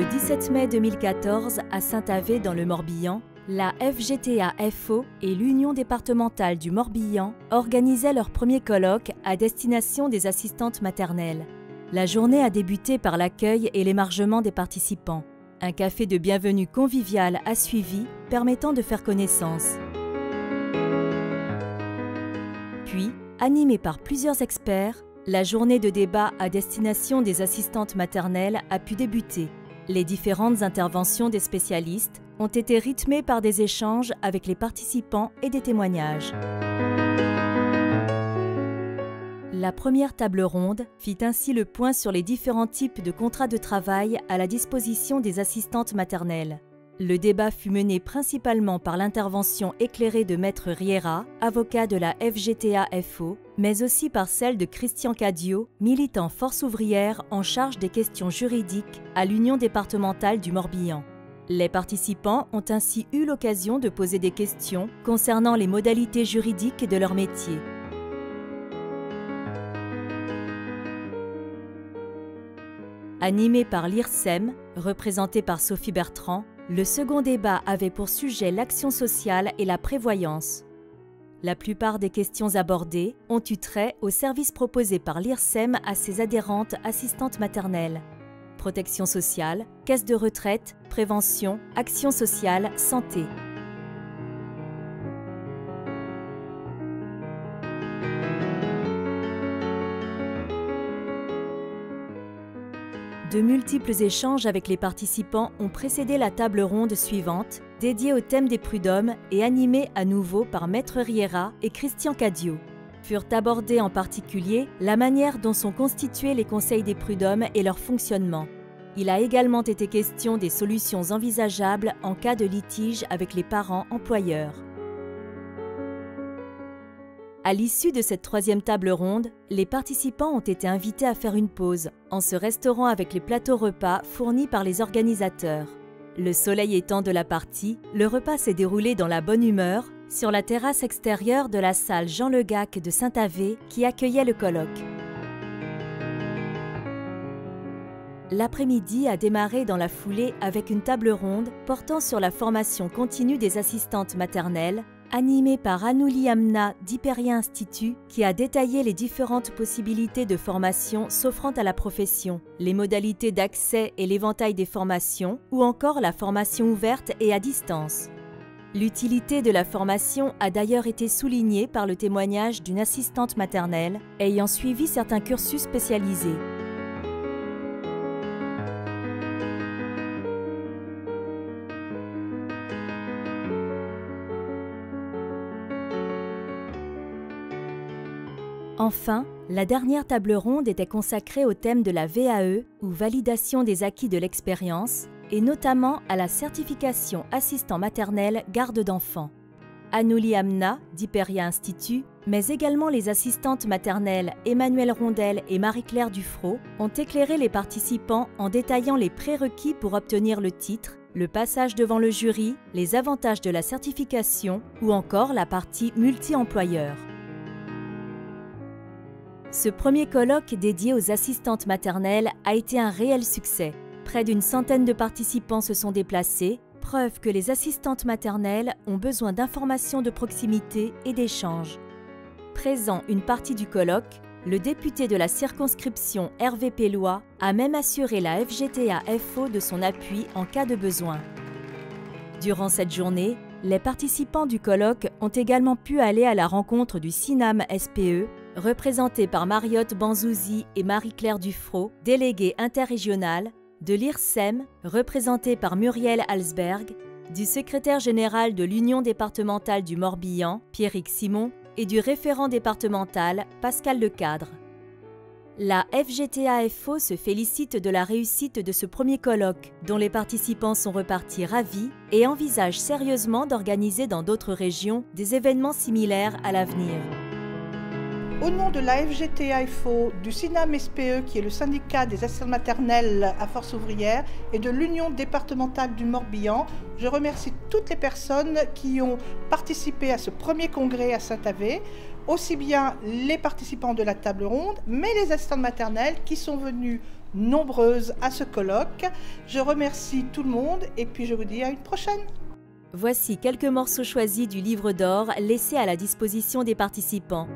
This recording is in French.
Le 17 mai 2014, à Saint-Avé dans le Morbihan, la FGTA-FO et l'Union départementale du Morbihan organisaient leur premier colloque à destination des assistantes maternelles. La journée a débuté par l'accueil et l'émargement des participants. Un café de bienvenue convivial a suivi, permettant de faire connaissance. Puis, animée par plusieurs experts, la journée de débat à destination des assistantes maternelles a pu débuter. Les différentes interventions des spécialistes ont été rythmées par des échanges avec les participants et des témoignages. La première table ronde fit ainsi le point sur les différents types de contrats de travail à la disposition des assistantes maternelles. Le débat fut mené principalement par l'intervention éclairée de Maître Riera, avocat de la FGTA-FO, mais aussi par celle de Christian Cadio, militant force ouvrière en charge des questions juridiques à l'Union départementale du Morbihan. Les participants ont ainsi eu l'occasion de poser des questions concernant les modalités juridiques de leur métier. Animé par l'IRSEM, représenté par Sophie Bertrand, le second débat avait pour sujet l'action sociale et la prévoyance. La plupart des questions abordées ont eu trait aux services proposés par l'IRSEM à ses adhérentes assistantes maternelles. Protection sociale, caisse de retraite, prévention, action sociale, santé. De multiples échanges avec les participants ont précédé la table ronde suivante, dédiée au thème des prud'hommes et animée à nouveau par Maître Riera et Christian Cadio. Furent abordés en particulier la manière dont sont constitués les conseils des prud'hommes et leur fonctionnement. Il a également été question des solutions envisageables en cas de litige avec les parents employeurs. À l'issue de cette troisième table ronde, les participants ont été invités à faire une pause, en se restaurant avec les plateaux repas fournis par les organisateurs. Le soleil étant de la partie, le repas s'est déroulé dans la bonne humeur, sur la terrasse extérieure de la salle Jean Le Gac de Saint-Avé qui accueillait le colloque. L'après-midi a démarré dans la foulée avec une table ronde portant sur la formation continue des assistantes maternelles, animée par Anouli Amna d'Hyperia Institut, qui a détaillé les différentes possibilités de formation s'offrant à la profession, les modalités d'accès et l'éventail des formations, ou encore la formation ouverte et à distance. L'utilité de la formation a d'ailleurs été soulignée par le témoignage d'une assistante maternelle ayant suivi certains cursus spécialisés. Enfin, la dernière table ronde était consacrée au thème de la VAE, ou validation des acquis de l'expérience, et notamment à la certification assistant maternel garde d'enfants. Anouli Amna, d'Hyperia Institut, mais également les assistantes maternelles Emmanuelle Rondel et Marie-Claire Dufrot, ont éclairé les participants en détaillant les prérequis pour obtenir le titre, le passage devant le jury, les avantages de la certification ou encore la partie multi-employeur. Ce premier colloque dédié aux assistantes maternelles a été un réel succès. Près d'une centaine de participants se sont déplacés, preuve que les assistantes maternelles ont besoin d'informations de proximité et d'échanges. Présent une partie du colloque, le député de la circonscription Hervé Pellois a même assuré la FGTA-FO de son appui en cas de besoin. Durant cette journée, les participants du colloque ont également pu aller à la rencontre du CINAM SPE, représenté par Mariotte Banzouzi et Marie-Claire Dufrot, déléguée interrégionale, de l'IRSEM, représenté par Muriel Alsberg, du secrétaire général de l'Union départementale du Morbihan, Pierrick Simon, et du référent départemental, Pascal Lecadre. La FGTA-FO se félicite de la réussite de ce premier colloque, dont les participants sont repartis ravis et envisagent sérieusement d'organiser dans d'autres régions des événements similaires à l'avenir. Au nom de la FGTA-FO, du CINAM SPE, qui est le syndicat des assistantes maternelles à force ouvrière, et de l'Union départementale du Morbihan, je remercie toutes les personnes qui ont participé à ce premier congrès à Saint-Avé. aussi bien les participants de la table ronde, mais les assistantes maternelles qui sont venues nombreuses à ce colloque. Je remercie tout le monde et puis je vous dis à une prochaine. Voici quelques morceaux choisis du livre d'or laissés à la disposition des participants.